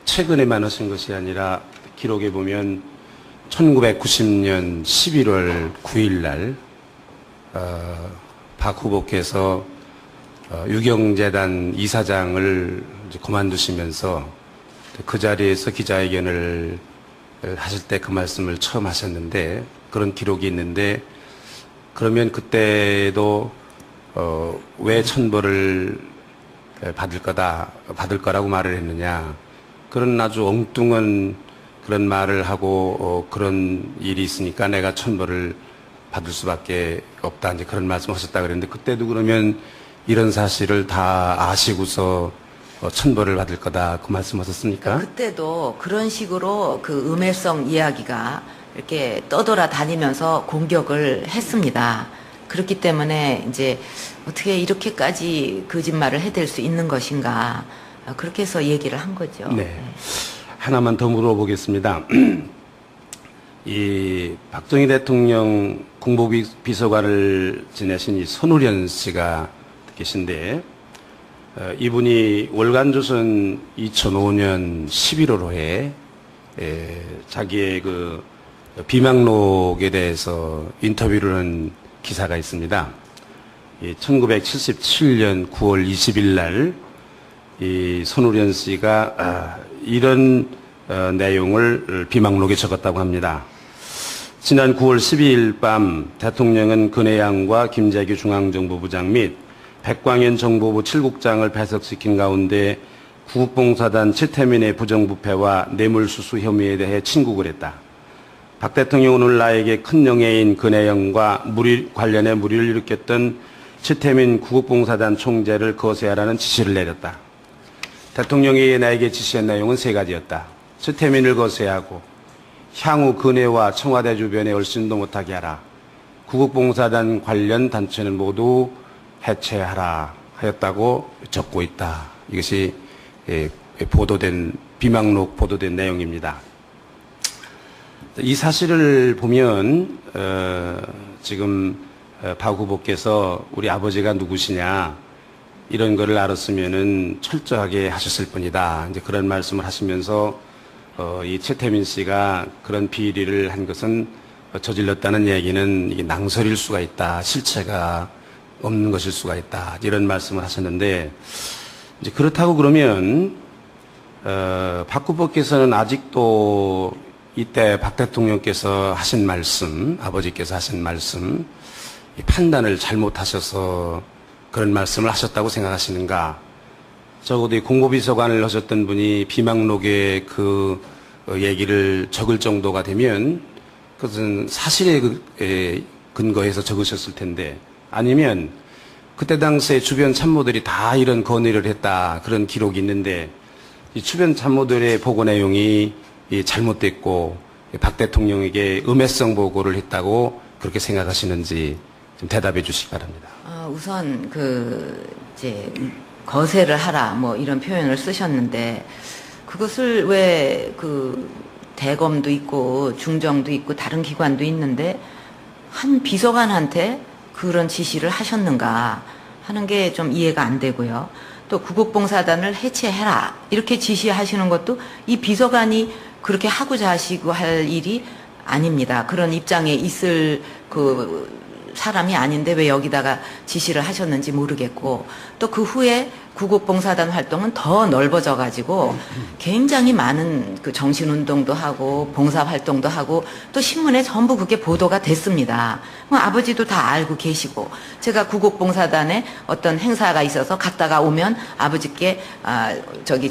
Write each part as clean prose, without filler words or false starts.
최근에만 하신 것이 아니라 기록에 보면 1990년 11월 9일 날 박 후보께서 유경재단 이사장을 이제 그만두시면서 그 자리에서 기자회견을 하실 때 그 말씀을 처음 하셨는데, 그런 기록이 있는데, 그러면 그때도 왜 천벌을 받을 거라고 말을 했느냐, 그런 아주 엉뚱한 그런 말을 하고 그런 일이 있으니까 내가 천벌을 받을 수밖에 없다, 이제 그런 말씀 하셨다 그랬는데, 그때도 그러면 이런 사실을 다 아시고서 천벌을 받을 거다, 그 말씀 하셨습니까? 그때도 그런 식으로 그 음해성 이야기가 이렇게 떠돌아다니면서 공격을 했습니다. 그렇기 때문에 이제 어떻게 이렇게까지 거짓말을 해댈 수 있는 것인가, 그렇게 해서 얘기를 한 거죠. 네. 하나만 더 물어보겠습니다. 이 박정희 대통령 국무비서관을 지내신 이 손우련 씨가 계신데, 이분이 월간조선 2005년 11월호에 자기의 그 비망록에 대해서 인터뷰를 한 기사가 있습니다. 1977년 9월 20일 날 이 손우련 씨가 이런 내용을 비망록에 적었다고 합니다. 지난 9월 12일 밤 대통령은 근해양과 김재규 중앙정보부장 및 백광현 정보부 7국장을 배석시킨 가운데 구국봉사단 최태민의 부정부패와 뇌물수수 혐의에 대해 친국을 했다. 박 대통령은 오늘 나에게 큰 영예인 근해영과 관련해 무리를 일으켰던 최태민 구국봉사단 총재를 거세하라는 지시를 내렸다. 대통령이 나에게 지시한 내용은 세 가지였다. 최태민을 거세하고 향후 근해와 청와대 주변에 얼씬도 못하게 하라. 구국봉사단 관련 단체는 모두 해체하라 하였다고 적고 있다. 이것이 보도된 비망록 보도된 내용입니다. 이 사실을 보면 지금 박 후보께서 우리 아버지가 누구시냐 이런 거를 알았으면은 철저하게 하셨을 뿐이다, 이제 그런 말씀을 하시면서 이 최태민 씨가 그런 비리를 한 것은 저질렀다는 얘기는 이게 낭설일 수가 있다, 실체가 없는 것일 수가 있다, 이런 말씀을 하셨는데, 이제 그렇다고 그러면 박 후보께서는 아직도 이때 박 대통령께서 하신 말씀, 아버지께서 하신 말씀, 판단을 잘못하셔서 그런 말씀을 하셨다고 생각하시는가? 적어도 이 공보비서관을 하셨던 분이 비망록에 그 얘기를 적을 정도가 되면 그것은 사실에 근거해서 적으셨을 텐데, 아니면 그때 당시에 주변 참모들이 다 이런 건의를 했다, 그런 기록이 있는데 이 주변 참모들의 보고 내용이 잘못됐고 박 대통령에게 음해성 보고를 했다고 그렇게 생각하시는지 좀 대답해 주시기 바랍니다. 우선 이제 거세를 하라 뭐 이런 표현을 쓰셨는데, 그것을 왜 대검도 있고 중정도 있고 다른 기관도 있는데 한 비서관한테 그런 지시를 하셨는가 하는 게 좀 이해가 안 되고요. 또 구국봉사단을 해체해라 이렇게 지시하시는 것도 이 비서관이 그렇게 하고자 하시고 할 일이 아닙니다. 그런 입장에 있을 사람이 아닌데 왜 여기다가 지시를 하셨는지 모르겠고, 또 그 후에 구국봉사단 활동은 더 넓어져 가지고 굉장히 많은 정신운동도 하고 봉사활동도 하고 또 신문에 전부 그게 보도가 됐습니다. 아버지도 다 알고 계시고, 제가 구국봉사단에 어떤 행사가 있어서 갔다가 오면 아버지께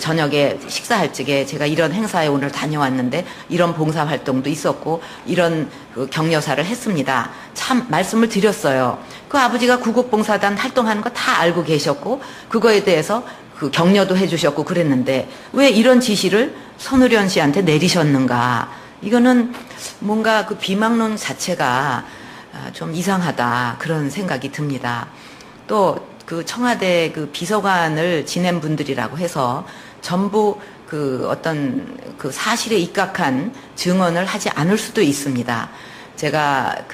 저녁에 식사할 적에 제가 이런 행사에 오늘 다녀왔는데 이런 봉사활동도 있었고 이런 격려사를 했습니다. 참 말씀을 드렸어요. 그 아버지가 구국봉사단 활동하는 거 다 알고 계셨고 그거에 대해서 격려도 해주셨고 그랬는데 왜 이런 지시를 손우련 씨한테 내리셨는가? 이거는 뭔가 비망론 자체가 좀 이상하다, 그런 생각이 듭니다. 또 청와대 비서관을 지낸 분들이라고 해서 전부 어떤 사실에 입각한 증언을 하지 않을 수도 있습니다. 제가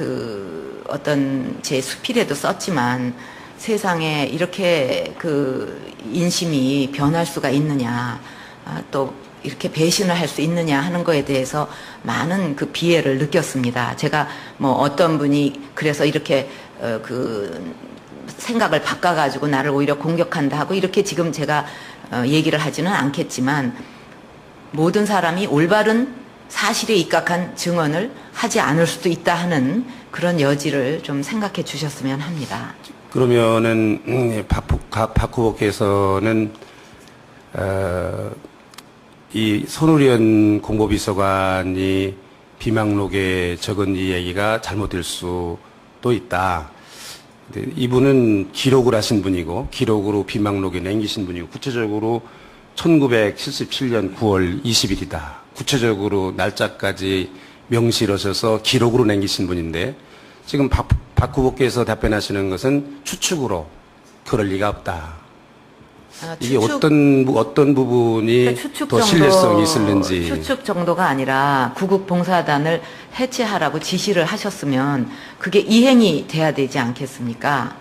어떤 제 수필에도 썼지만 세상에 이렇게 인심이 변할 수가 있느냐. 또 이렇게 배신을 할 수 있느냐 하는 거에 대해서 많은 그 비애를 느꼈습니다. 제가 뭐 어떤 분이 그래서 이렇게 그 생각을 바꿔가지고 나를 오히려 공격한다 하고 이렇게 지금 제가 얘기를 하지는 않겠지만 모든 사람이 올바른 사실에 입각한 증언을 하지 않을 수도 있다 하는 그런 여지를 좀 생각해 주셨으면 합니다. 그러면은 박 후보께서는 이 손우련 공보비서관이 비망록에 적은 이 얘기가 잘못될 수도 있다. 근데 이분은 기록을 하신 분이고 기록으로 비망록에 남기신 분이고 구체적으로 1977년 9월 20일이다. 구체적으로 날짜까지 명시하셔서 기록으로 남기신 분인데 지금 박 후보께서 답변하시는 것은 추측으로 그럴 리가 없다. 이게 어떤 부분이 그러니까 추측 더 신뢰성이 있을는지. 추측 정도가 아니라 구국봉사단을 해체하라고 지시를 하셨으면 그게 이행이 돼야 되지 않겠습니까?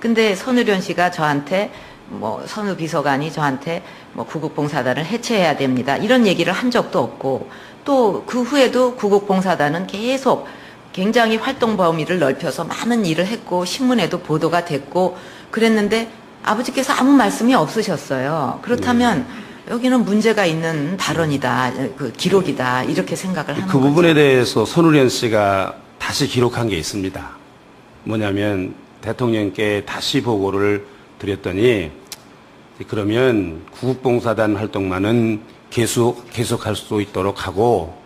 근데 손우련 씨가 저한테 뭐 선우 비서관이 저한테 뭐 구국봉사단을 해체해야 됩니다. 이런 얘기를 한 적도 없고 또 그 후에도 구국봉사단은 계속 굉장히 활동 범위를 넓혀서 많은 일을 했고 신문에도 보도가 됐고 그랬는데 아버지께서 아무 말씀이 없으셨어요. 그렇다면 여기는 문제가 있는 발언이다, 그 기록이다 이렇게 생각을 하는 그 거죠. 부분에 대해서 손우련 씨가 다시 기록한 게 있습니다. 뭐냐면 대통령께 다시 보고를 드렸더니 그러면 구국봉사단 활동만은 계속할 수 있도록 하고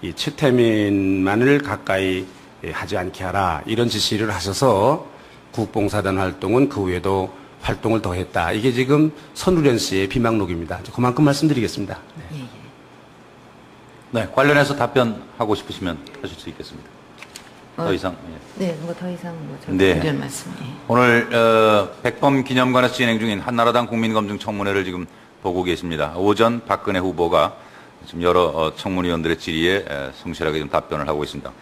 이 최태민만을 가까이 하지 않게 하라 이런 지시를 하셔서 구국봉사단 활동은 그 후에도 활동을 더했다. 이게 지금 손우련 씨의 비망록입니다. 그만큼 말씀드리겠습니다. 네. 예, 예. 네, 관련해서 답변하고 싶으시면 하실 수 있겠습니다. 더 이상. 예. 네, 뭐 더 이상 뭐 네. 이런 말씀. 예. 오늘 백범 기념관에서 진행 중인 한나라당 국민검증 청문회를 지금 보고 계십니다. 오전 박근혜 후보가 지금 여러 청문위원들의 질의에 성실하게 좀 답변을 하고 있습니다.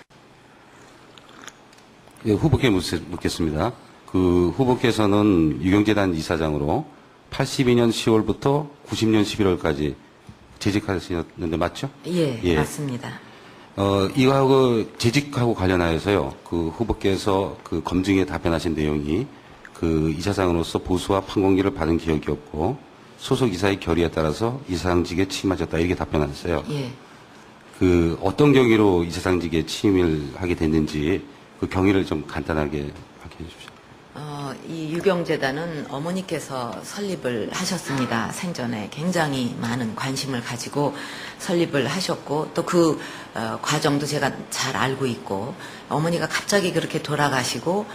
예, 후보께 묻겠습니다. 그 후보께서는 유경재단 이사장으로 82년 10월부터 90년 11월까지 재직하셨는데 맞죠? 예, 예. 맞습니다. 이거하고 재직하고 관련하여서요. 그 후보께서 그 검증에 답변하신 내용이 그 이사장으로서 보수와 판공기를 받은 기억이 없고 소속 이사의 결의에 따라서 이사장직에 취임하셨다 이렇게 답변하셨어요. 예. 그 어떤 경위로 이사장직에 취임을 하게 됐는지 그 경위를 좀 간단하게 밝혀 주십시오. 이 유경재단은 어머니께서 설립을 하셨습니다. 생전에 굉장히 많은 관심을 가지고 설립을 하셨고 또 그 과정도 제가 잘 알고 있고 어머니가 갑자기 그렇게 돌아가시고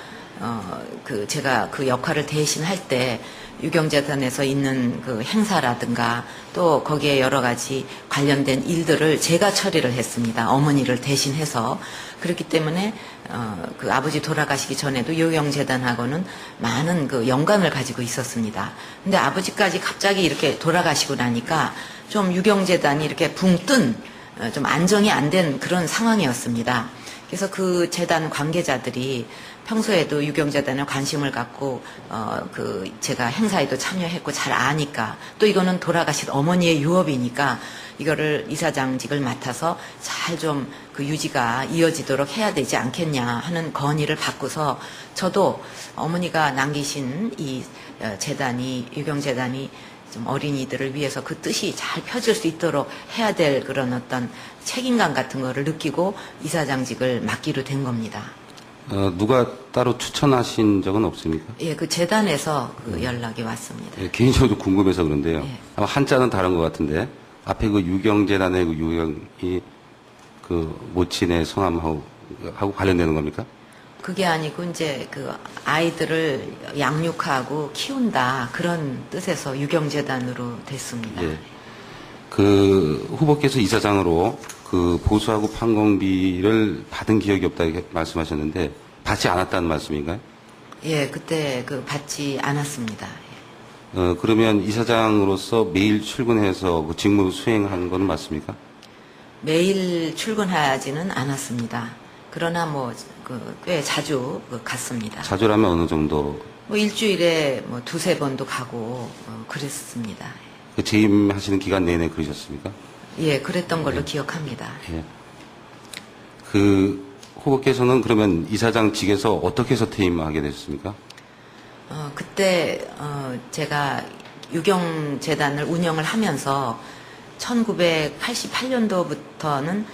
제가 그 역할을 대신할 때 유경재단에서 있는 그 행사라든가 또 거기에 여러 가지 관련된 일들을 제가 처리를 했습니다. 어머니를 대신해서. 그렇기 때문에 그 아버지 돌아가시기 전에도 유경재단하고는 많은 그 연관을 가지고 있었습니다. 근데 아버지까지 갑자기 이렇게 돌아가시고 나니까 좀 유경재단이 이렇게 붕 뜬 좀 안정이 안 된 그런 상황이었습니다. 그래서 그 재단 관계자들이 평소에도 유경재단에 관심을 갖고 제가 행사에도 참여했고 잘 아니까 또 이거는 돌아가신 어머니의 유업이니까 이거를 이사장직을 맡아서 잘 좀 그 유지가 이어지도록 해야 되지 않겠냐 하는 건의를 받고서 저도 어머니가 남기신 이 재단이 유경재단이 좀 어린이들을 위해서 그 뜻이 잘 펴질 수 있도록 해야 될 그런 어떤 책임감 같은 거를 느끼고 이사장직을 맡기로 된 겁니다. 누가 따로 추천하신 적은 없습니까? 예, 그 재단에서 그 연락이 왔습니다. 예, 개인적으로 궁금해서 그런데요. 예. 아마 한자는 다른 것 같은데 앞에 그 유경재단의 그 유경이 그 모친의 성함하고 관련되는 겁니까? 그게 아니고 이제 그 아이들을 양육하고 키운다 그런 뜻에서 유경재단으로 됐습니다. 예. 그 후보께서 이사장으로 그 보수하고 판공비를 받은 기억이 없다 이렇게 말씀하셨는데 받지 않았다는 말씀인가요? 예, 그때 그 받지 않았습니다. 그러면 이사장으로서 매일 출근해서 그 직무 수행하는 건 맞습니까? 매일 출근하지는 않았습니다. 그러나 꽤 자주 갔습니다. 자주라면 어느 정도? 일주일에 두세 번도 가고 그랬습니다. 그 재임하시는 기간 내내 그러셨습니까? 예, 그랬던 걸로 기억합니다. 예. 그 후보께서는 그러면 이사장직에서 어떻게 해서 퇴임하게 되셨습니까? 그때 제가 유경재단을 운영을 하면서 1988년도부터는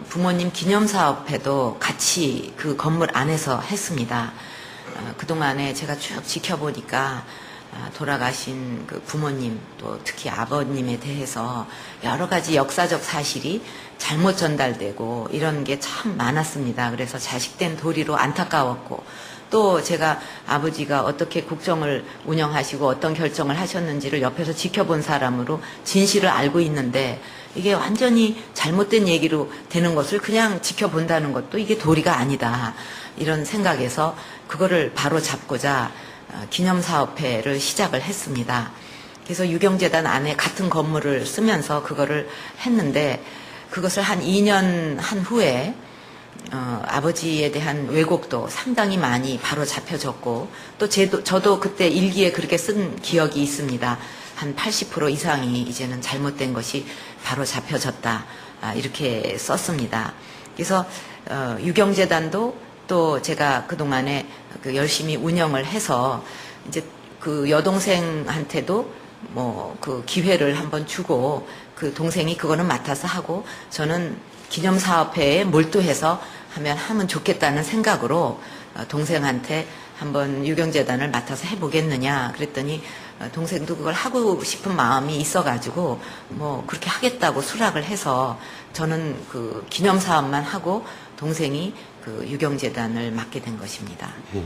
부모님 기념사업회도 같이 그 건물 안에서 했습니다. 그동안에 제가 쭉 지켜보니까 돌아가신 그 부모님 또 특히 아버님에 대해서 여러 가지 역사적 사실이 잘못 전달되고 이런 게 참 많았습니다. 그래서 자식된 도리로 안타까웠고 또 제가 아버지가 어떻게 국정을 운영하시고 어떤 결정을 하셨는지를 옆에서 지켜본 사람으로 진실을 알고 있는데 이게 완전히 잘못된 얘기로 되는 것을 그냥 지켜본다는 것도 이게 도리가 아니다. 이런 생각에서 그거를 바로 잡고자 기념사업회를 시작을 했습니다. 그래서 유경재단 안에 같은 건물을 쓰면서 그거를 했는데 그것을 한 2년 한 후에 아버지에 대한 왜곡도 상당히 많이 바로 잡혀졌고 또 저도 그때 일기에 그렇게 쓴 기억이 있습니다. 한 80% 이상이 이제는 잘못된 것이 바로 잡혀졌다. 이렇게 썼습니다. 그래서 유경재단도 또 제가 그동안에 그 열심히 운영을 해서 이제 그 여동생한테도 뭐 그 기회를 한번 주고 그 동생이 그거는 맡아서 하고 저는 기념사업회에 몰두해서 하면 좋겠다는 생각으로 동생한테 한번 유경재단을 맡아서 해보겠느냐 그랬더니 동생도 그걸 하고 싶은 마음이 있어가지고 뭐 그렇게 하겠다고 수락을 해서 저는 그 기념사업만 하고 동생이 그 유경재단을 맡게 된 것입니다. 예.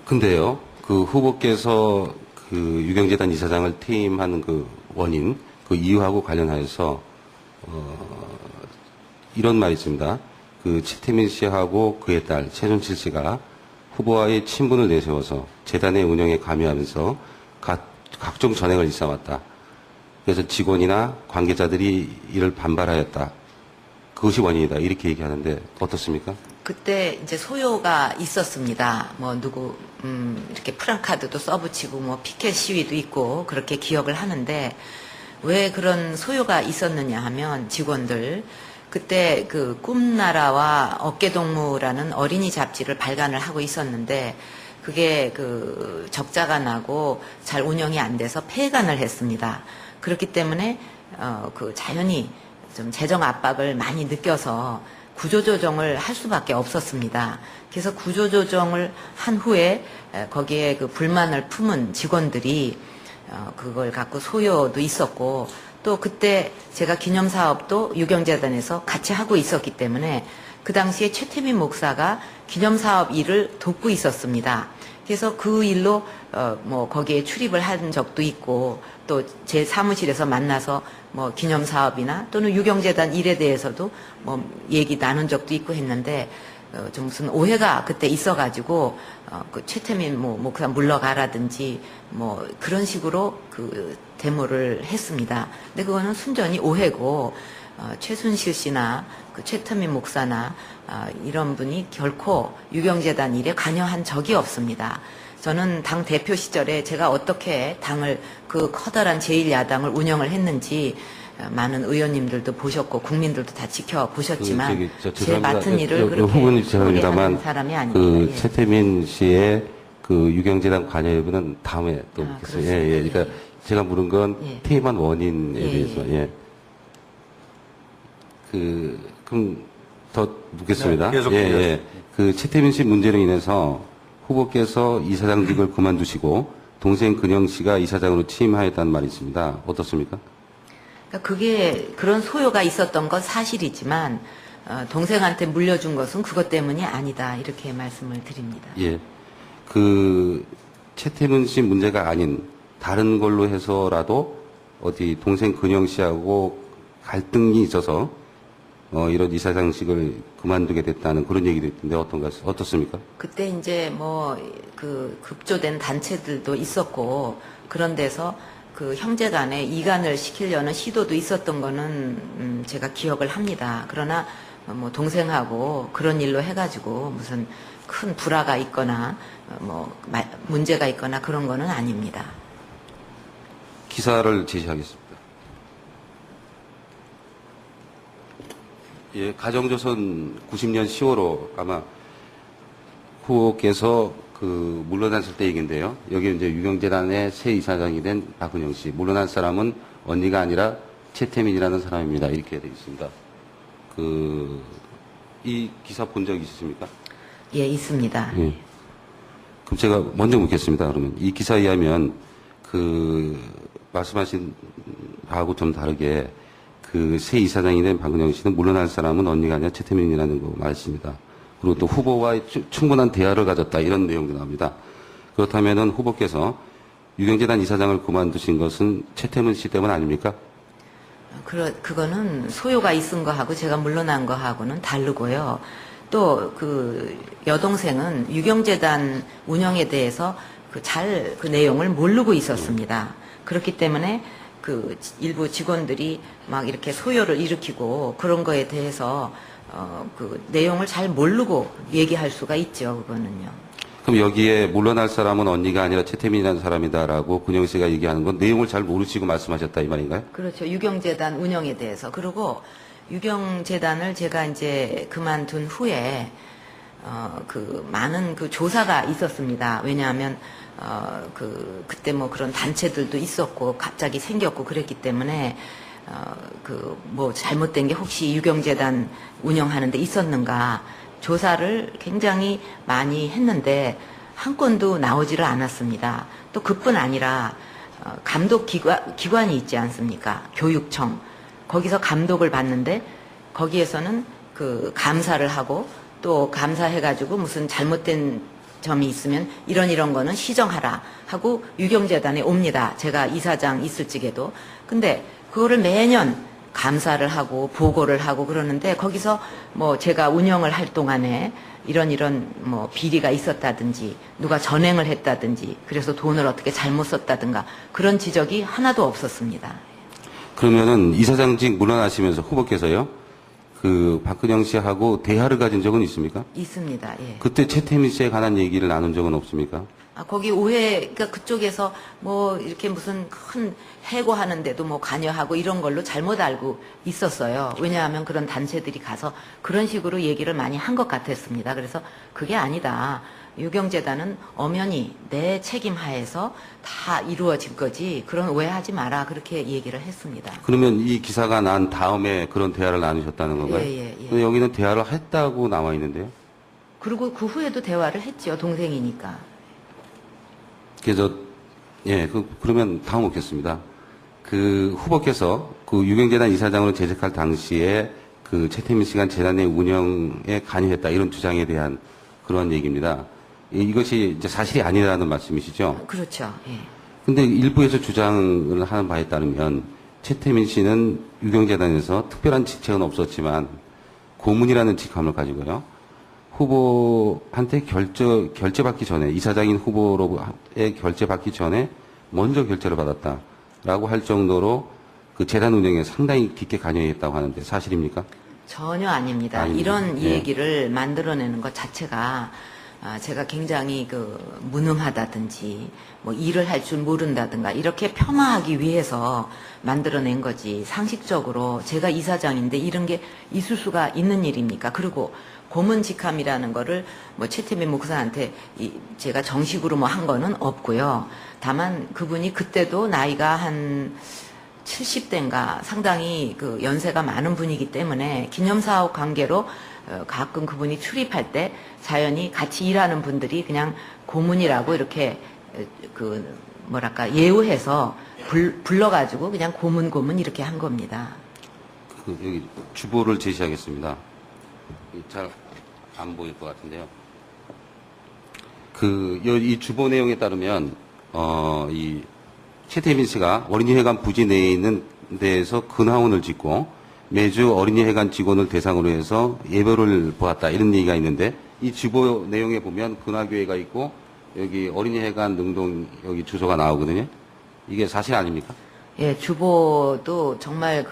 근데요, 그 후보께서 그 유경재단 이사장을 퇴임하는 그 원인, 그 이유하고 관련하여서 이런 말이 있습니다. 그 최태민 씨하고 그의 딸 최순실 씨가 후보와의 친분을 내세워서 재단의 운영에 관여하면서 각종 전횡을 일삼았다. 그래서 직원이나 관계자들이 이를 반발하였다. 그것이 원인이다. 이렇게 얘기하는데 어떻습니까? 그때 이제 소요가 있었습니다. 뭐 이렇게 프랑카드도 써붙이고 뭐 피켓 시위도 있고 그렇게 기억을 하는데 왜 그런 소요가 있었느냐 하면 직원들 그때 그 꿈나라와 어깨동무라는 어린이 잡지를 발간을 하고 있었는데 그게 그 적자가 나고 잘 운영이 안 돼서 폐간을 했습니다. 그렇기 때문에 그 자연히 좀 재정 압박을 많이 느껴서 구조조정을 할 수밖에 없었습니다. 그래서 구조조정을 한 후에 거기에 그 불만을 품은 직원들이 그걸 갖고 소요도 있었고 또 그때 제가 기념사업도 유경재단에서 같이 하고 있었기 때문에 그 당시에 최태민 목사가 기념사업 일을 돕고 있었습니다. 그래서 그 일로 뭐 거기에 출입을 한 적도 있고 또 제 사무실에서 만나서 뭐 기념사업이나 또는 유경재단 일에 대해서도 뭐 얘기 나눈 적도 있고 했는데 좀 무슨 오해가 그때 있어가지고 그 최태민 목사 물러가라든지 뭐 그런 식으로 그 데모를 했습니다. 근데 그거는 순전히 오해고 최순실 씨나 그 최태민 목사나 이런 분이 결코 유경재단 일에 관여한 적이 없습니다. 저는 당 대표 시절에 제가 어떻게 당을 그 커다란 제1야당을 운영을 했는지 많은 의원님들도 보셨고 국민들도 다 지켜보셨지만 제 맡은 일을 그렇게 후보님 죄송합니다만 사람이 아닙니다. 그 예. 최태민 씨의 그 유경재단 관여 여부는 다음에 또 묻겠어요. 예, 예. 그러니까 제가 물은 건 예. 퇴임한 원인에 예, 대해서 예. 그럼 더 묻겠습니다. 네, 계속 예, 예. 그 최태민 씨 문제로 인해서 후보께서 이사장직을 그만두시고 동생 근영 씨가 이사장으로 취임하였다는 말이 있습니다. 어떻습니까? 그러니까 그게 그런 소요가 있었던 건 사실이지만 동생한테 물려준 것은 그것 때문이 아니다 이렇게 말씀을 드립니다. 예. 그 최태민 씨 문제가 아닌 다른 걸로 해서라도 어디 동생 근영 씨하고 갈등이 있어서 이런 이사장직을 그만두게 됐다는 그런 얘기도 있던데 어떻습니까? 그때 이제 뭐 그 급조된 단체들도 있었고 그런 데서 그 형제간에 이간을 시키려는 시도도 있었던 거는 제가 기억을 합니다. 그러나 뭐 동생하고 그런 일로 해가지고 무슨 큰 불화가 있거나 뭐 문제가 있거나 그런 거는 아닙니다. 기사를 제시하겠습니다. 예, 가정조선 90년 10월호 아마 후보께서 물러났을 때 얘기인데요. 여기 이제 유경재단의 새 이사장이 된 박은영 씨. 물러난 사람은 언니가 아니라 최태민이라는 사람입니다. 이렇게 되어 있습니다. 이 기사 본 적 있으십니까? 예, 있습니다. 예. 그럼 제가 먼저 묻겠습니다. 그러면 이 기사에 의하면 말씀하신 바하고 좀 다르게 새 이사장이 된 박은영 씨는 물러날 사람은 언니가 아니라 최태민이라는 거 말씀입니다. 그리고 또 후보와 충분한 대화를 가졌다 이런 내용도 나옵니다. 그렇다면은 후보께서 유경재단 이사장을 그만두신 것은 최태민 씨 때문 아닙니까? 그거는 소요가 있은 거하고 제가 물러난 거하고는 다르고요. 또 여동생은 유경재단 운영에 대해서 그 내용을 모르고 있었습니다. 그렇기 때문에 일부 직원들이 막 이렇게 소요를 일으키고 그런 거에 대해서 내용을 잘 모르고 얘기할 수가 있죠. 그거는요. 그럼 여기에 물러날 사람은 언니가 아니라 최태민이라는 사람이다라고 근영 씨가 얘기하는 건 내용을 잘 모르시고 말씀하셨다 이 말인가요? 그렇죠. 유경재단 운영에 대해서. 그리고 유경재단을 제가 이제 그만둔 후에 많은 조사가 있었습니다. 왜냐하면 그때 뭐 그런 단체들도 있었고 갑자기 생겼고 그랬기 때문에 잘못된 게 혹시 유경재단 운영하는 데 있었는가 조사를 굉장히 많이 했는데 한 건도 나오지를 않았습니다. 또 그뿐 아니라 감독 기관이 있지 않습니까? 교육청. 거기서 감독을 받는데 거기에서는 감사를 하고 또 감사해가지고 무슨 잘못된 점이 있으면 이런 거는 시정하라 하고 유경재단에 옵니다. 제가 이사장 있을 적에도. 근데 그거를 매년 감사를 하고 보고를 하고 그러는데 거기서 뭐 제가 운영을 할 동안에 이런 뭐 비리가 있었다든지 누가 전횡을 했다든지 그래서 돈을 어떻게 잘못 썼다든가 그런 지적이 하나도 없었습니다. 그러면은 이사장직 물러나시면서 후보께서요, 박근영 씨하고 대화를 가진 적은 있습니까? 있습니다. 예. 그때 최태민 씨에 관한 얘기를 나눈 적은 없습니까? 거기 그러니까 그쪽에서 뭐 이렇게 무슨 큰 해고하는데도 뭐 관여하고 이런 걸로 잘못 알고 있었어요. 왜냐하면 그런 단체들이 가서 그런 식으로 얘기를 많이 한 것 같았습니다. 그래서 그게 아니다. 유경재단은 엄연히 내 책임 하에서 다 이루어질 거지 그런 오해하지 마라 그렇게 얘기를 했습니다. 그러면 이 기사가 난 다음에 그런 대화를 나누셨다는 건가요? 예. 근데 여기는 대화를 했다고 나와 있는데요. 그리고 그 후에도 대화를 했죠. 동생이니까. 그래서 그러면 다음 묻겠습니다. 후보께서 유경재단 이사장으로 재직할 당시에 최태민 씨가 재단의 운영에 관여했다 이런 주장에 대한 그런 얘기입니다. 이것이 이제 사실이 아니라는 말씀이시죠? 그렇죠. 예. 근데 일부에서 주장을 하는 바에 따르면 최태민 씨는 유경재단에서 특별한 직책은 없었지만 고문이라는 직함을 가지고요. 후보한테 결제받기 전에 이사장인 후보로의 결제받기 전에 먼저 결제를 받았다라고 할 정도로 재단 운영에 상당히 깊게 관여했다고 하는데 사실입니까? 전혀 아닙니다. 아닙니다. 이런 예. 얘기를 만들어내는 것 자체가 제가 굉장히 무능하다든지 뭐 일을 할 줄 모른다든가 이렇게 폄하하기 위해서 만들어낸 거지 상식적으로 제가 이사장인데 이런 게 있을 수가 있는 일입니까? 그리고 고문직함이라는 거를 뭐 최태민 목사한테 제가 정식으로 뭐 한 거는 없고요. 다만 그분이 그때도 나이가 한 70대인가 상당히 연세가 많은 분이기 때문에 기념사업 관계로 가끔 그분이 출입할 때 자연히 같이 일하는 분들이 그냥 고문이라고 이렇게 예우해서 불러가지고 그냥 고문 이렇게 한 겁니다. 여기 주보를 제시하겠습니다. 잘 안 보일 것 같은데요. 이 주보 내용에 따르면 이 최태민 씨가 어린이회관 부지 내에 있는 데에서 근하원을 짓고 매주 어린이회관 직원을 대상으로 해서 예배를 보았다 이런 얘기가 있는데 이 주보 내용에 보면 근하교회가 있고 여기 어린이회관 능동 여기 주소가 나오거든요. 이게 사실 아닙니까? 예, 주보도 정말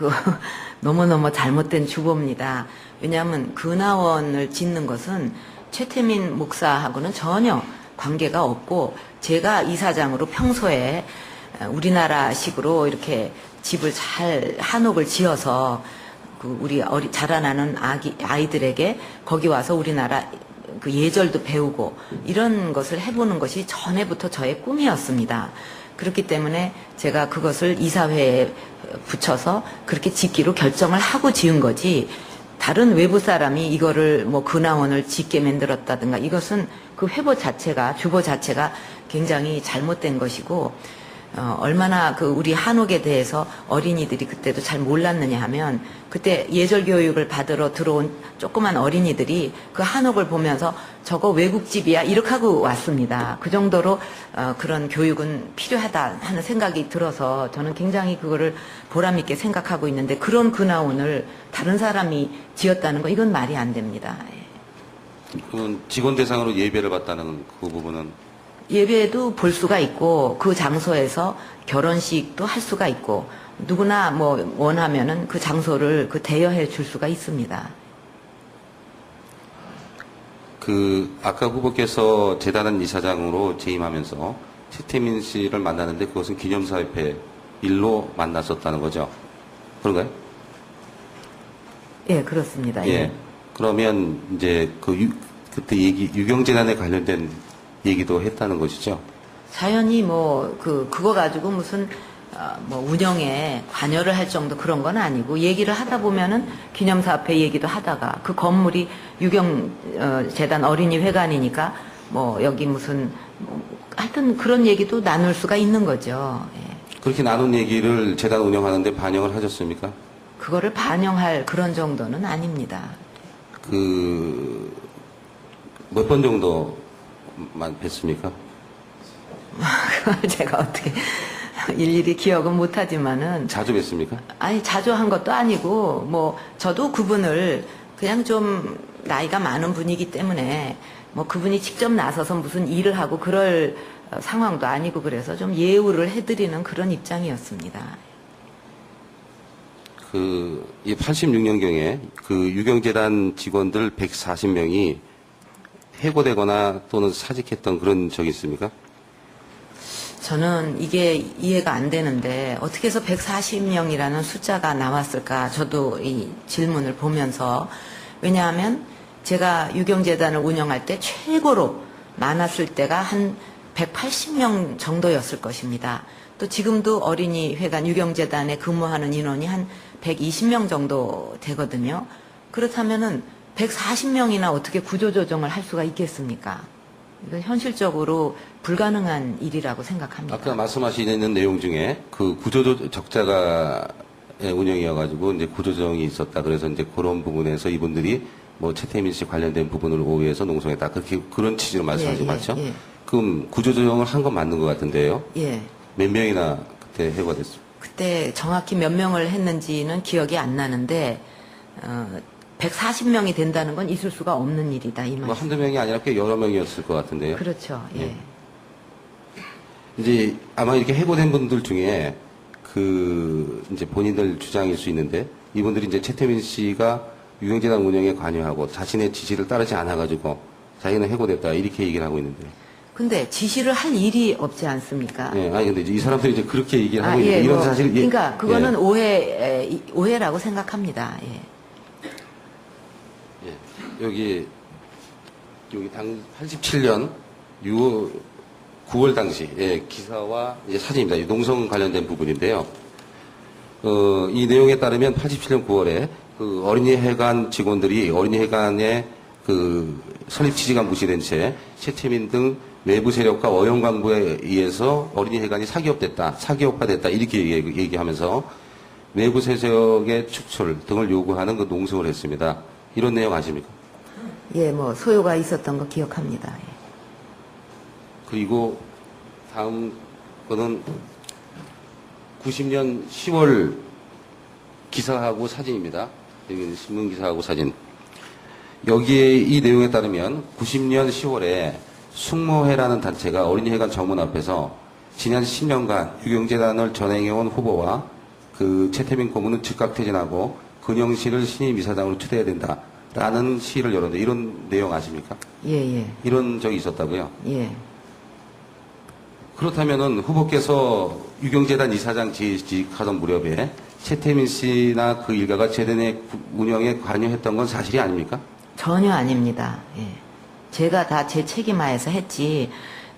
너무너무 잘못된 주보입니다. 왜냐하면 근하원을 짓는 것은 최태민 목사하고는 전혀 관계가 없고 제가 이사장으로 평소에 우리나라식으로 이렇게 집을 잘 한옥을 지어서 그 우리 자라나는 아이들에게 거기 와서 우리나라 그 예절도 배우고 이런 것을 해보는 것이 전에부터 저의 꿈이었습니다. 그렇기 때문에 제가 그것을 이사회에 붙여서 그렇게 짓기로 결정을 하고 지은 거지, 다른 외부 사람이 이거를 뭐 근황원을 짓게 만들었다든가, 이것은 그 회보 자체가, 주보 자체가 굉장히 잘못된 것이고, 얼마나 그 우리 한옥에 대해서 어린이들이 그때도 잘 몰랐느냐 하면, 그때 예절 교육을 받으러 들어온 조그만 어린이들이 그 한옥을 보면서 저거 외국집이야 이렇게 하고 왔습니다. 그 정도로 그런 교육은 필요하다 하는 생각이 들어서 저는 굉장히 그거를 보람 있게 생각하고 있는데, 그런 근화원을 다른 사람이 지었다는 거, 이건 말이 안 됩니다. 그건 직원 대상으로 예배를 받다는 그 부분은 예배도 볼 수가 있고, 그 장소에서 결혼식도 할 수가 있고, 누구나 뭐 원하면은 그 장소를 그 대여해 줄 수가 있습니다. 그 아까 후보께서 재단은 이사장으로 재임하면서 최태민 씨를 만나는데 그것은 기념사회회 일로 만났었다는 거죠. 그런가요? 예, 그렇습니다. 예. 그러면 이제 그때 유경재단에 관련된 얘기도 했다는 것이죠. 자연히 뭐 그거 가지고 무슨 뭐 운영에 관여를 할 정도 그런 건 아니고, 얘기를 하다 보면은 기념사업회 얘기도 하다가, 그 건물이 재단 어린이 회관이니까 뭐 여기 무슨 하여튼 그런 얘기도 나눌 수가 있는 거죠. 예. 그렇게 나눈 얘기를 재단 운영하는데 반영을 하셨습니까? 그거를 반영할 그런 정도는 아닙니다. 몇 번 정도만 뵀습니까? 그걸 제가 어떻게 일일이 기억은 못하지만은, 자주 뵀습니까? 아니 자주 한 것도 아니고, 뭐 저도 그분을 그냥 좀 나이가 많은 분이기 때문에 뭐 그분이 직접 나서서 무슨 일을 하고 그럴 상황도 아니고, 그래서 좀 예우를 해드리는 그런 입장이었습니다. 이 86년경에 그 유경재단 직원들 140명이 해고되거나 또는 사직했던 그런 적이 있습니까? 저는 이게 이해가 안 되는데, 어떻게 해서 140명이라는 숫자가 나왔을까, 저도 이 질문을 보면서. 왜냐하면 제가 유경재단을 운영할 때 최고로 많았을 때가 한 180명 정도였을 것입니다. 또 지금도 어린이 회관 유경재단에 근무하는 인원이 한 120명 정도 되거든요. 그렇다면은 140명이나 어떻게 구조조정을 할 수가 있겠습니까? 이건 현실적으로 불가능한 일이라고 생각합니다. 아까 말씀하시는 내용 중에 그 적자가 운영이어가지고 이제 구조조정이 있었다. 그래서 이제 그런 부분에서 이분들이 뭐 최태민 씨 관련된 부분을 오해해서 농성했다. 그런 취지로 말씀하신 거 맞죠? 예. 그럼 구조조정을 한 건 맞는 것 같은데요. 예. 몇 명이나 그때 해고가 됐습니까? 그때 정확히 몇 명을 했는지는 기억이 안 나는데, 140명이 된다는 건 있을 수가 없는 일이다, 이 뭐 말씀. 한두 명이 아니라 꽤 여러 명이었을 것 같은데요. 그렇죠. 예. 이제 아마 이렇게 해고된 분들 중에 이제 본인들 주장일 수 있는데, 이분들이 이제 최태민 씨가 유경재단 운영에 관여하고 자신의 지시를 따르지 않아가지고 자기는 해고됐다 이렇게 얘기를 하고 있는데. 근데 지시를 할 일이 없지 않습니까? 예, 아니 근데 이제 이 사람들이 이제 그렇게 얘기를 하고 있는데 예, 이런 뭐, 사실. 그러니까 그거는 예. 오해라고 생각합니다. 예. 예, 여기 당 87년 9월 당시 기사와 이제 사진입니다. 이 농성 관련된 부분인데요. 이 내용에 따르면 87년 9월에 그 어린이회관 직원들이 어린이회관의 그 설립 취지가 무시된 채 최태민 등 외부 세력과 어영광부에 의해서 어린이회관이 사기업화됐다 이렇게 얘기하면서 외부 세력의 축출 등을 요구하는 그 농성을 했습니다. 이런 내용 아십니까? 예, 뭐 소요가 있었던 거 기억합니다. 예. 그리고 다음 거는 90년 10월 기사하고 사진입니다. 여기 신문 기사하고 사진. 여기에 이 내용에 따르면 90년 10월에 숙모회라는 단체가 어린이회관 정문 앞에서 지난 10년간 유경재단을 전행해온 후보와 그 최태민 고문은 즉각 퇴진하고 근영 씨를 신임 이사장으로 추대해야 된다라는 시위를 열었는데 이런 내용 아십니까? 예. 이런 적이 있었다고요? 예. 그렇다면은 후보께서 유경재단 이사장 재직하던 무렵에 최태민 씨나 그 일가가 재단의 운영에 관여했던 건 사실이 아닙니까? 전혀 아닙니다. 예. 제가 다 제 책임하에서 했지,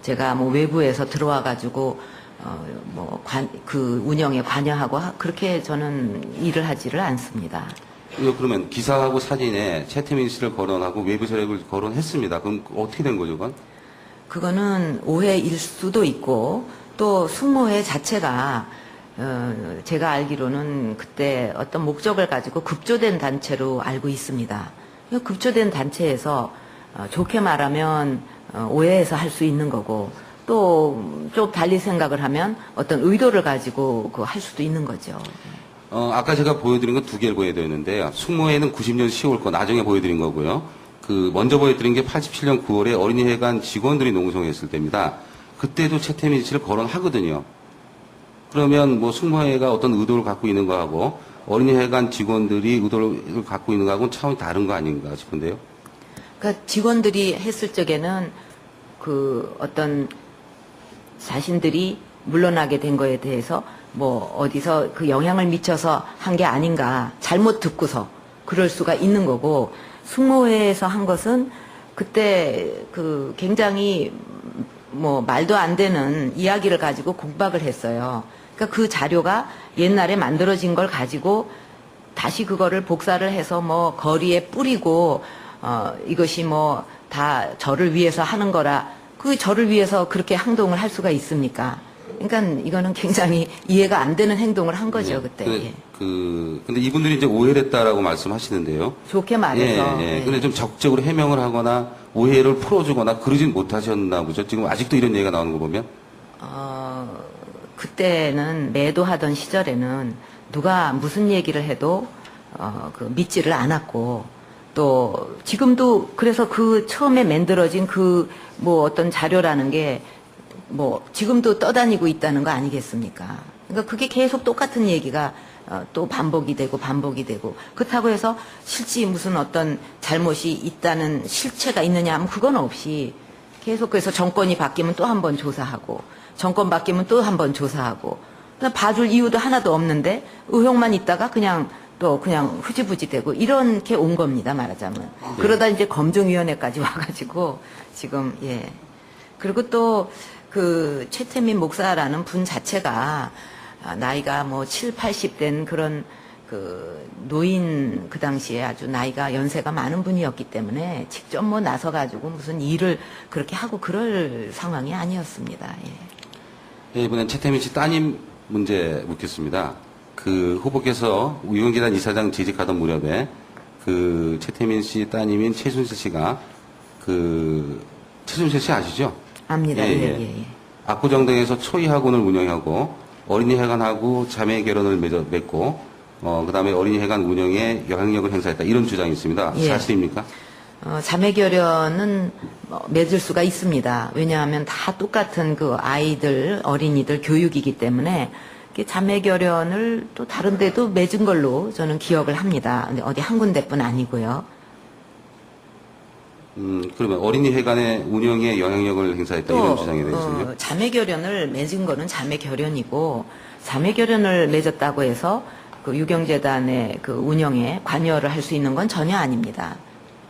제가 뭐 외부에서 들어와가지고, 그 운영에 관여하고, 그렇게 저는 일을 하지를 않습니다. 그러면 기사하고 사진에 최태민 씨를 거론하고 외부 세력을 거론했습니다. 그럼 어떻게 된 거죠, 그건? 그거는 오해일 수도 있고, 또 숙모회 자체가, 제가 알기로는 그때 어떤 목적을 가지고 급조된 단체로 알고 있습니다. 급조된 단체에서 좋게 말하면 오해해서 할 수 있는 거고, 또 좀 달리 생각을 하면 어떤 의도를 가지고 할 수도 있는 거죠. 아까 제가 보여드린 건 두 개를 보여드렸는데요. 숙모회는 90년 10월 거 나중에 보여드린 거고요. 먼저 보여드린 게 87년 9월에 어린이회관 직원들이 농성했을 때입니다. 그때도 최태민 씨를 거론하거든요. 그러면 뭐 숙모회가 어떤 의도를 갖고 있는 거하고 어린이회관 직원들이 의도를 갖고 있는 거하고는 차원이 다른 거 아닌가 싶은데요. 그러니까 직원들이 했을 적에는 그 어떤 자신들이 물러나게 된 거에 대해서 뭐 어디서 그 영향을 미쳐서 한 게 아닌가, 잘못 듣고서 그럴 수가 있는 거고, 숙모회에서 한 것은 그때 그 굉장히 뭐 말도 안 되는 이야기를 가지고 공박을 했어요. 그러니까 그 자료가 옛날에 만들어진 걸 가지고 다시 그거를 복사를 해서 뭐 거리에 뿌리고, 이것이 뭐 다 저를 위해서 하는 거라, 그 저를 위해서 그렇게 행동을 할 수가 있습니까? 그러니까 이거는 굉장히 이해가 안 되는 행동을 한 거죠, 그때. 예. 근데 이분들이 이제 오해를 했다라고 말씀하시는데요. 좋게 말해서. 예, 예. 예. 근데 좀 적극적으로 해명을 하거나 오해를 풀어주거나 그러진 못하셨나 보죠. 지금 아직도 이런 얘기가 나오는 거 보면. 그때는 매도하던 시절에는 누가 무슨 얘기를 해도 믿지를 않았고, 또 지금도 그래서 그 처음에 만들어진 그 뭐 어떤 자료라는 게 뭐 지금도 떠다니고 있다는 거 아니겠습니까? 그러니까 그게 계속 똑같은 얘기가 또 반복이 되고 그렇다고 해서 실제 무슨 어떤 잘못이 있다는 실체가 있느냐 하면 그건 없이 계속, 그래서 정권이 바뀌면 또 한 번 조사하고, 정권 바뀌면 또 한 번 조사하고, 그냥 봐줄 이유도 하나도 없는데 의혹만 있다가 그냥 흐지부지 되고 이렇게 온 겁니다, 말하자면. 네. 그러다 이제 검증위원회까지 와가지고 지금, 예. 그리고 또 그 최태민 목사라는 분 자체가 나이가 뭐 7, 80 된 그런 그 노인, 그 당시에 아주 나이가 연세가 많은 분이었기 때문에 직접 뭐 나서가지고 무슨 일을 그렇게 하고 그럴 상황이 아니었습니다. 예. 예, 이번엔 최태민 씨 따님 문제 묻겠습니다. 그 후보께서 유경재단 이사장 재직하던 무렵에 그 최태민 씨 따님인 최순실 씨가 최순실 씨 아시죠? 압니다. 예. 압구정동에서 초이학원을 운영하고 어린이회관하고 자매 결혼을 맺고 그다음에 어린이회관 운영에 영향력을 행사했다, 이런 주장이 있습니다. 예. 사실입니까? 자매 결연은 맺을 수가 있습니다. 왜냐하면 다 똑같은 그 아이들, 어린이들 교육이기 때문에 자매 결연을 또 다른 데도 맺은 걸로 저는 기억을 합니다. 근데 어디 한 군데뿐 아니고요. 그러면 어린이회관의 운영에 영향력을 행사했다, 이런 주장에 대해서요? 자매 결연을 맺은 거는 자매 결연이고, 자매 결연을 맺었다고 해서 그 유경재단의 그 운영에 관여를 할 수 있는 건 전혀 아닙니다.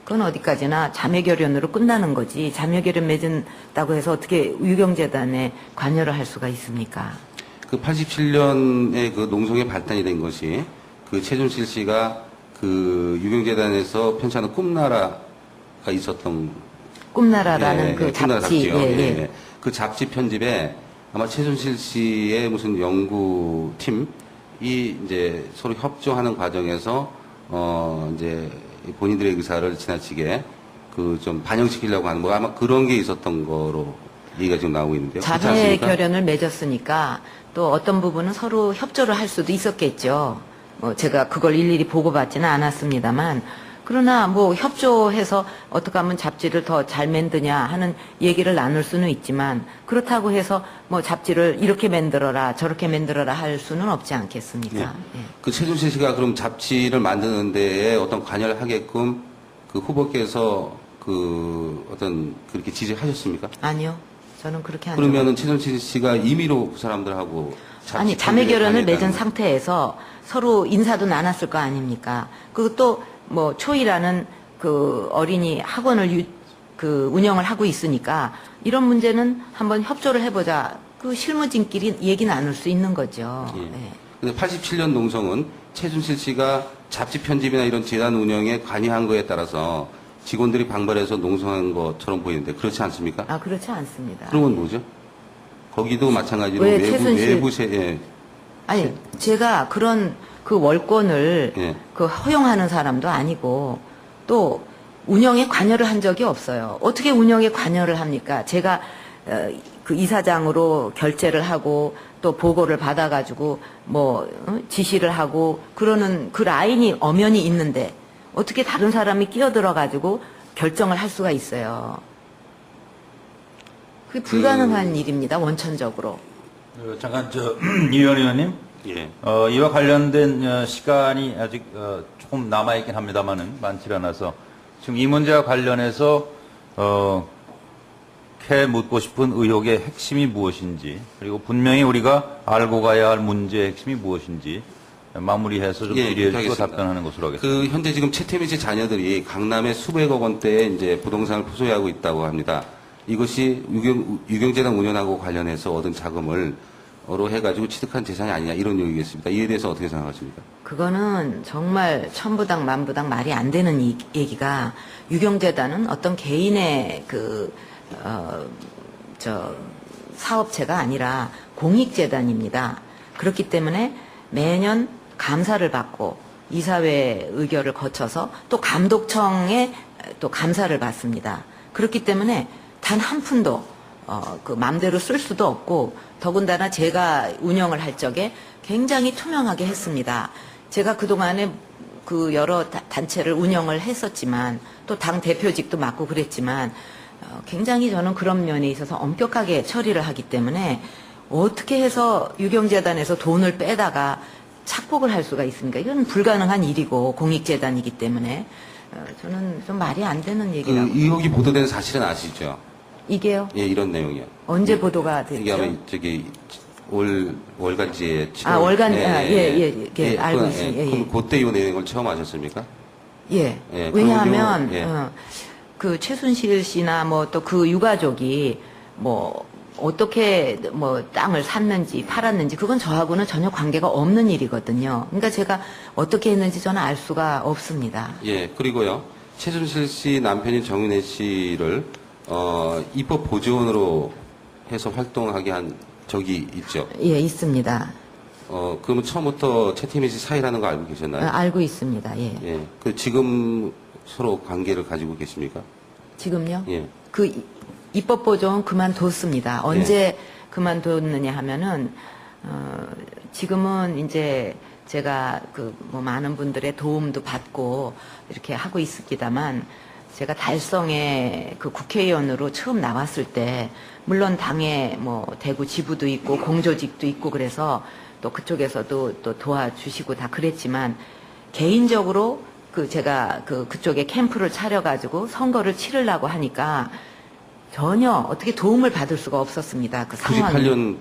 그건 어디까지나 자매 결연으로 끝나는 거지, 자매 결연 맺은다고 해서 어떻게 유경재단에 관여를 할 수가 있습니까? 그 87년에 그 농성의 발단이 된 것이 그 최순실 씨가 그 유경재단에서 편찬한 꿈나라가 있었던 꿈나라라는 그 꿈나라 잡지. 잡지요. 예. 그 잡지 편집에 아마 최순실 씨의 무슨 연구팀이 이제 서로 협조하는 과정에서 이제 본인들의 의사를 지나치게 그 좀 반영시키려고 하는 뭐 아마 그런 게 있었던 거로 얘기가 지금 나오고 있는데요. 자매 결연을 맺었으니까 또 어떤 부분은 서로 협조를 할 수도 있었겠죠. 제가 그걸 일일이 보고받지는 않았습니다만, 그러나 뭐 협조해서 어떻게 하면 잡지를 더 잘 만드냐 하는 얘기를 나눌 수는 있지만, 그렇다고 해서 뭐 잡지를 이렇게 만들어라 저렇게 만들어라 할 수는 없지 않겠습니까? 네. 예. 그 최순실 씨가 그럼 잡지를 만드는 데에 어떤 관여를 하게끔 그 후보께서 그 어떤 그렇게 지지하셨습니까? 아니요. 저는 그렇게 안 그러면은 최순실 씨가 임의로 그 사람들하고 아니, 자매 결혼을 맺은 상태에서 서로 인사도 나눴을 거 아닙니까? 그리고 또 뭐 초이라는 그 어린이 학원을 운영을 하고 있으니까 이런 문제는 한번 협조를 해보자. 그 실무진끼리 얘기 나눌 수 있는 거죠. 예. 네. 근데 87년 농성은 최순실 씨가 잡지 편집이나 이런 재단 운영에 관여한 거에 따라서 직원들이 방발해서 농성한 것처럼 보이는데 그렇지 않습니까? 아, 그렇지 않습니다. 그런 건 뭐죠? 거기도 마찬가지로 왜 최순실- 예. 아니, 제가 그런 그 월권을 예. 그 허용하는 사람도 아니고 또 운영에 관여를 한 적이 없어요. 어떻게 운영에 관여를 합니까? 제가 그 이사장으로 결재를 하고 또 보고를 받아가지고 뭐 지시를 하고 그러는 그 라인이 엄연히 있는데 어떻게 다른 사람이 끼어들어가지고 결정을 할 수가 있어요. 그게 불가능한 일입니다. 원천적으로. 잠깐 이현 의원님, 예. 이와 관련된 시간이 아직 조금 남아 있긴 합니다만은 많지 않아서 지금 이 문제와 관련해서 캐 묻고 싶은 의혹의 핵심이 무엇인지 그리고 분명히 우리가 알고 가야 할 문제의 핵심이 무엇인지 마무리해서 좀 예, 질의해 주고 알겠습니다. 답변하는 것으로 하겠습니다. 그 현재 지금 최태민 씨 자녀들이 강남에 수백억 원대의 이제 부동산을 소유하고 있다고 합니다. 이것이 유경재단 운영하고 관련해서 얻은 자금을 어로 해가지고 취득한 재산이 아니냐 이런 얘기겠습니다. 이에 대해서 어떻게 생각하십니까? 그거는 정말 천부당 만부당 말이 안 되는 얘기가 유경재단은 어떤 개인의 사업체가 아니라 공익재단입니다. 그렇기 때문에 매년 감사를 받고 이사회 의결을 거쳐서 또 감독청에 또 감사를 받습니다. 그렇기 때문에 단 한 푼도 그 맘대로 쓸 수도 없고 더군다나 제가 운영을 할 적에 굉장히 투명하게 했습니다. 제가 그동안에 그 여러 단체를 운영을 했었지만 또 당 대표직도 맡고 그랬지만 굉장히 저는 그런 면에 있어서 엄격하게 처리를 하기 때문에 어떻게 해서 유경재단에서 돈을 빼다가 착복을 할 수가 있습니까? 이건 불가능한 일이고 공익재단이기 때문에 저는 좀 말이 안 되는 그 얘기라고. 의혹이 보도된 사실은 아시죠? 이게요? 예, 이런 내용이요. 언제 보도가 됐죠? 이게 아마 저기 월간지에 월간, 알고 있습니다. 예, 예. 그때 이 내용을 처음 아셨습니까? 예. 예, 왜냐하면 그런 경우, 그 최순실 씨나 뭐 또 그 유가족이 뭐 어떻게 뭐 땅을 샀는지 팔았는지 그건 저하고는 전혀 관계가 없는 일이거든요. 그러니까 제가 어떻게 했는지 저는 알 수가 없습니다. 예, 그리고요. 최순실 씨 남편인 정윤혜 씨를 입법 보조원으로 해서 활동하게 한 적이 있죠. 예, 있습니다. 그러면 처음부터 최태민 씨 사이라는 거 알고 계셨나요? 알고 있습니다. 예. 예. 그 지금 서로 관계를 가지고 계십니까? 지금요? 예. 그 입법 보조는 그만뒀습니다. 언제 그만뒀느냐 하면은 지금은 이제 제가 그 뭐 많은 분들의 도움도 받고 이렇게 하고 있습니다만 제가 달성에 그 국회의원으로 처음 나왔을 때 물론 당에 뭐 대구 지부도 있고 공조직도 있고 그래서 또 그쪽에서도 또 도와주시고 다 그랬지만 개인적으로 그 제가 그쪽에 캠프를 차려가지고 선거를 치르려고 하니까 전혀 어떻게 도움을 받을 수가 없었습니다. 그 상황이. 98년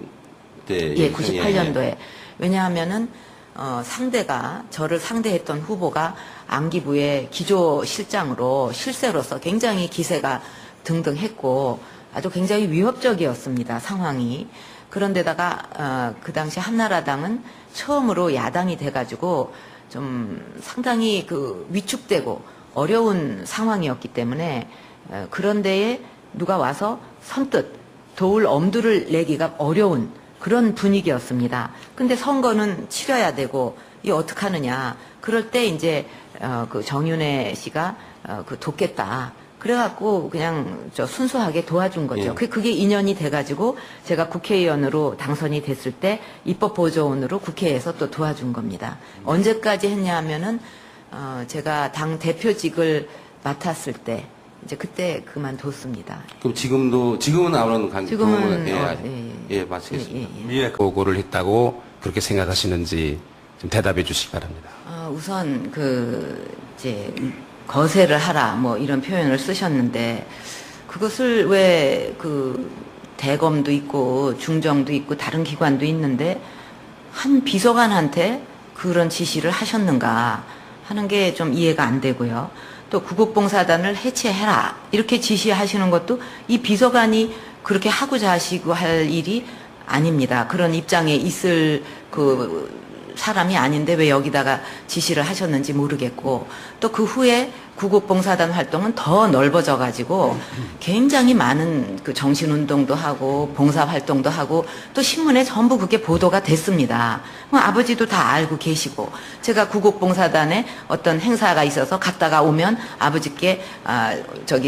때. 예, 98년도에. 왜냐하면은 상대가 저를 상대했던 후보가 안기부의 기조실장으로 실세로서 굉장히 기세가 등등했고 아주 굉장히 위협적이었습니다. 상황이. 그런데다가 그 당시 한나라당은 처음으로 야당이 돼가지고 좀 상당히 그 위축되고 어려운 상황이었기 때문에 그런데에 누가 와서 선뜻 도울 엄두를 내기가 어려운 그런 분위기였습니다. 근데 선거는 치러야 되고 이 어떡하느냐. 그럴 때 이제 그 정윤혜 씨가 그 돕겠다. 그래갖고 그냥 순수하게 도와준 거죠. 예. 그게 인연이 돼가지고 제가 국회의원으로 당선이 됐을 때 입법보조원으로 국회에서 또 도와준 겁니다. 언제까지 했냐 하면은 제가 당 대표직을 맡았을 때 이제 그때 그만뒀습니다. 그럼 지금은 아무런 관계. 지금은 예, 마치겠습니다. 예. 보고를 했다고 그렇게 생각하시는지 좀 대답해 주시기 바랍니다. 우선 이제 거세를 하라 뭐 이런 표현을 쓰셨는데 그것을 왜 대검도 있고 중정도 있고 다른 기관도 있는데 한 비서관한테 그런 지시를 하셨는가 하는 게 좀 이해가 안 되고요. 또 구국봉사단을 해체해라 이렇게 지시하시는 것도 이 비서관이 그렇게 하고자 하시고 할 일이 아닙니다. 그런 입장에 있을 그 사람이 아닌데 왜 여기다가 지시를 하셨는지 모르겠고, 또 그 후에 구국봉사단 활동은 더 넓어져 가지고 굉장히 많은 그 정신운동도 하고 봉사활동도 하고 또 신문에 전부 그게 보도가 됐습니다. 아버지도 다 알고 계시고, 제가 구국봉사단에 어떤 행사가 있어서 갔다가 오면 아버지께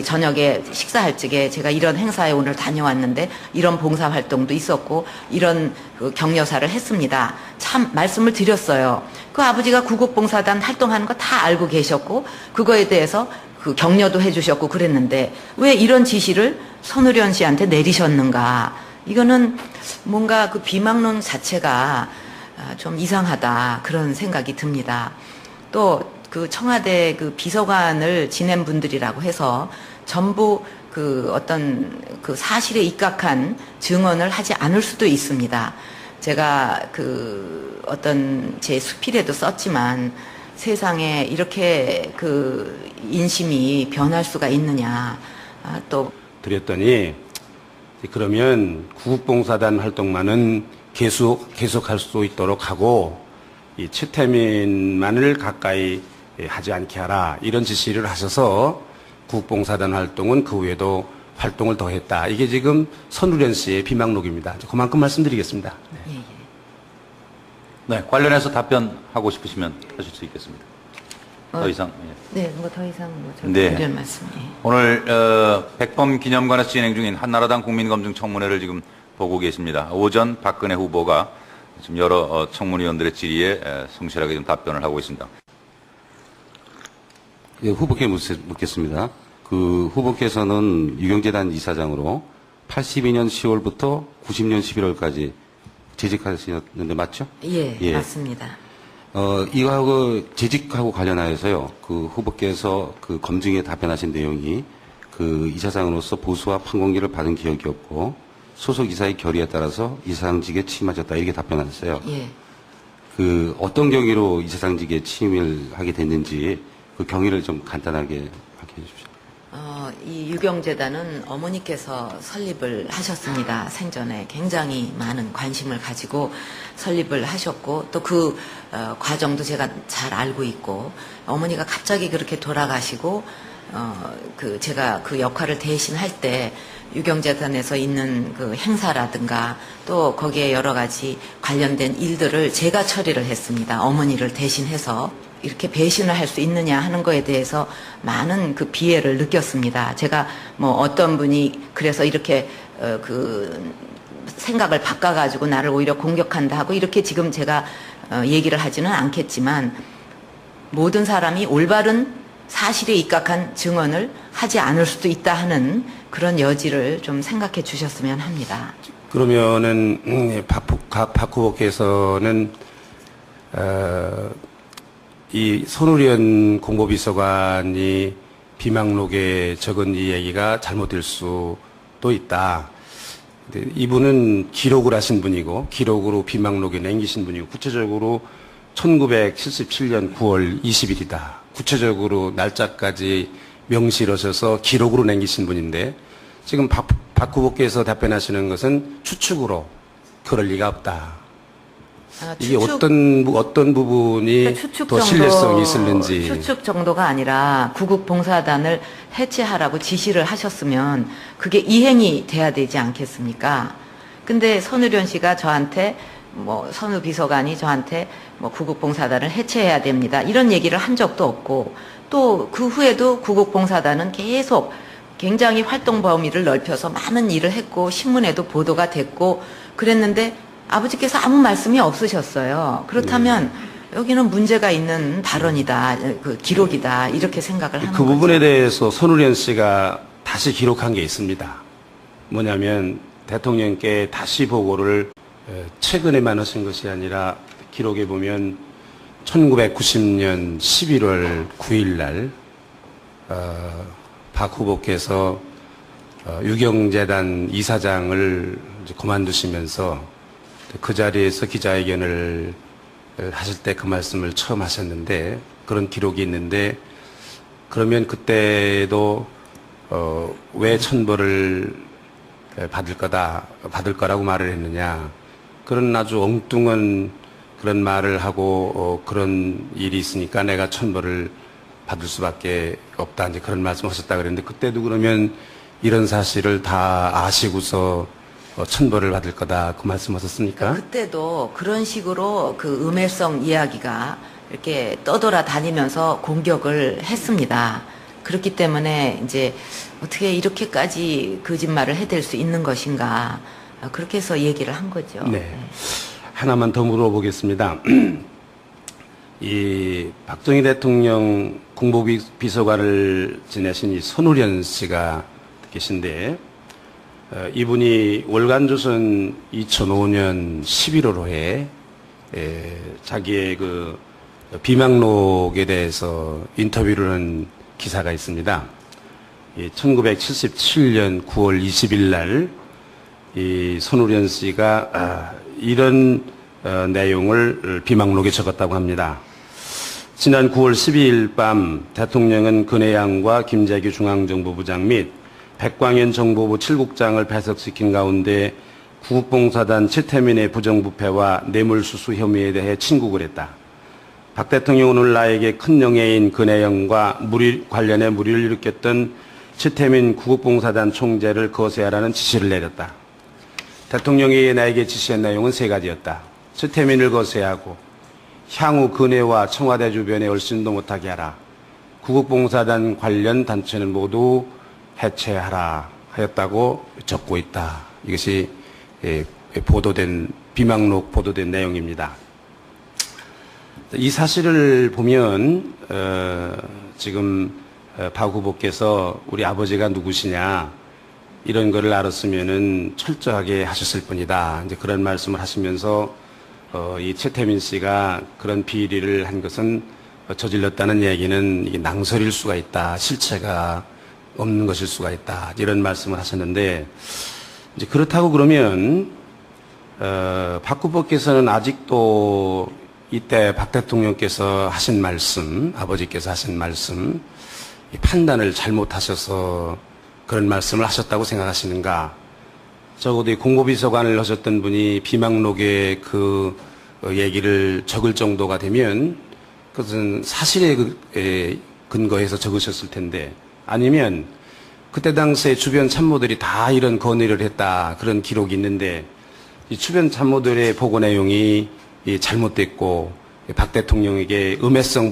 저녁에 식사할 적에 제가 이런 행사에 오늘 다녀왔는데 이런 봉사활동도 있었고 이런 그 격려사를 했습니다. 참 말씀을 드렸어요. 그 아버지가 구국봉사단 활동하는 거 다 알고 계셨고 그거에 대해서 그 격려도 해주셨고 그랬는데 왜 이런 지시를 손의련 씨한테 내리셨는가? 이거는 뭔가 그 비망론 자체가 좀 이상하다 그런 생각이 듭니다. 또 그 청와대 그 비서관을 지낸 분들이라고 해서 전부 그 어떤 그 사실에 입각한 증언을 하지 않을 수도 있습니다. 제가 그 어떤 제 수필에도 썼지만 세상에 이렇게 그 인심이 변할 수가 있느냐 또 드렸더니 그러면 구국봉사단 활동만은 계속할 수 있도록 하고 이 최태민만을 가까이 하지 않게 하라 이런 지시를 하셔서 구국봉사단 활동은 그 후에도 활동을 더 했다. 이게 지금 선우련 씨의 비망록입니다. 그만큼 말씀드리겠습니다. 네. 네, 관련해서 답변하고 싶으시면 하실 수 있겠습니다. 더 이상. 예. 네, 뭐 더 이상 네. 드릴 말씀이. 오늘 백범 기념관에서 진행 중인 한나라당 국민검증 청문회를 지금 보고 계십니다. 오전 박근혜 후보가 지금 여러 청문위원들의 질의에 성실하게 좀 답변을 하고 있습니다. 예, 후보께 묻겠습니다. 그 후보께서는 유경재단 이사장으로 82년 10월부터 90년 11월까지 재직하셨는데 맞죠? 예, 예. 맞습니다. 이거하고 재직하고 관련하여서요. 그 후보께서 그 검증에 답변하신 내용이 그 이사장으로서 보수와 판공기를 받은 기억이 없고 소속 이사의 결의에 따라서 이사장직에 취임하셨다 이렇게 답변하셨어요. 예. 그 어떤 경위로 이사장직에 취임을 하게 됐는지 그 경위를 좀 간단하게 밝혀 주십시오. 이 유경재단은 어머니께서 설립을 하셨습니다. 생전에 굉장히 많은 관심을 가지고 설립을 하셨고 또 그 과정도 제가 잘 알고 있고 어머니가 갑자기 그렇게 돌아가시고 제가 그 역할을 대신할 때 유경재단에서 있는 그 행사라든가 또 거기에 여러 가지 관련된 일들을 제가 처리를 했습니다. 어머니를 대신해서 이렇게 배신을 할 수 있느냐 하는 거에 대해서 많은 그 비애를 느꼈습니다. 제가 뭐 어떤 분이 그래서 이렇게 그 생각을 바꿔가지고 나를 오히려 공격한다 하고 이렇게 지금 제가 얘기를 하지는 않겠지만 모든 사람이 올바른 사실에 입각한 증언을 하지 않을 수도 있다 하는 그런 여지를 좀 생각해 주셨으면 합니다. 그러면은 박 후보께서는 이 손의련 공보비서관이 비망록에 적은 이 얘기가 잘못될 수도 있다. 근데 이분은 기록을 하신 분이고 기록으로 비망록에 남기신 분이고 구체적으로 1977년 9월 20일이다. 구체적으로 날짜까지 명시하셔서 기록으로 남기신 분인데 지금 박 후보께서 답변하시는 것은 추측으로 그럴 리가 없다. 이게 어떤 부분이 더 신뢰성이 있을는지. 추측 정도가 아니라 구국봉사단을 해체하라고 지시를 하셨으면 그게 이행이 돼야 되지 않겠습니까? 근데 손의련 씨가 저한테 선우 비서관이 저한테 구국봉사단을 해체해야 됩니다. 이런 얘기를 한 적도 없고 또 그 후에도 구국봉사단은 계속 굉장히 활동 범위를 넓혀서 많은 일을 했고 신문에도 보도가 됐고 그랬는데 아버지께서 아무 말씀이 없으셨어요. 그렇다면 여기는 문제가 있는 발언이다, 그 기록이다 이렇게 생각을 하는 그 부분에 거죠. 대해서 손의련 씨가 다시 기록한 게 있습니다. 뭐냐면 대통령께 다시 보고를 최근에만 하신 것이 아니라 기록에 보면 1990년 11월 9일 날 박 후보께서 유경재단 이사장을 이제 그만두시면서 그 자리에서 기자회견을 하실 때 그 말씀을 처음 하셨는데 그런 기록이 있는데 그러면 그때도 왜 천벌을 받을 거라고 말을 했느냐. 그런 아주 엉뚱한 그런 말을 하고 그런 일이 있으니까 내가 천벌을 받을 수밖에 없다. 이제 그런 말씀 하셨다 그랬는데 그때도 그러면 이런 사실을 다 아시고서 천벌을 받을 거다. 그 말씀 하셨습니까? 그때도 그런 식으로 그 음해성 이야기가 이렇게 떠돌아 다니면서 공격을 했습니다. 그렇기 때문에 이제 어떻게 이렇게까지 거짓말을 해댈 수 있는 것인가. 그렇게 해서 얘기를 한 거죠. 네. 하나만 더 물어보겠습니다. 이 박정희 대통령 국무비서관을 지내신 이 손우련 씨가 계신데 이분이 월간조선 2005년 11월호에 자기의 그 비망록에 대해서 인터뷰를 한 기사가 있습니다. 1977년 9월 20일 날 이 손우련 씨가 이런 내용을 비망록에 적었다고 합니다. 지난 9월 12일 밤 대통령은 근해양과 김재규 중앙정보부장 및 백광현 정보부 7국장을 배석시킨 가운데 구국봉사단 최태민의 부정부패와 뇌물수수 혐의에 대해 친국을 했다. 박 대통령은 오늘 나에게 큰 영예인 근해영과 관련해 무리를 일으켰던 최태민 구국봉사단 총재를 거세하라는 지시를 내렸다. 대통령이 나에게 지시한 내용은 세 가지였다. 최태민을 거세하고 향후 근해와 청와대 주변에 얼씬도 못하게 하라. 구국봉사단 관련 단체는 모두 해체하라 하였다고 적고 있다. 이것이 비망록 보도된 내용입니다. 이 사실을 보면 지금 박 후보께서 우리 아버지가 누구시냐 이런 거를 알았으면은 철저하게 하셨을 뿐이다. 이제 그런 말씀을 하시면서 이 최태민 씨가 그런 비리를 한 것은 저질렀다는 얘기는 이게 낭설일 수가 있다. 실체가 없는 것일 수가 있다. 이런 말씀을 하셨는데 이제 그렇다고 그러면 박 후보께서는 아직도 이때 박 대통령께서 하신 말씀, 아버지께서 하신 말씀, 이 판단을 잘못하셔서 그런 말씀을 하셨다고 생각하시는가? 적어도 이 공보비서관을 하셨던 분이 비망록에 그 얘기를 적을 정도가 되면 그것은 사실에 근거해서 적으셨을 텐데 아니면 그때 당시에 주변 참모들이 다 이런 건의를 했다 그런 기록이 있는데 이 주변 참모들의 보고 내용이 잘못됐고 박 대통령에게 음해성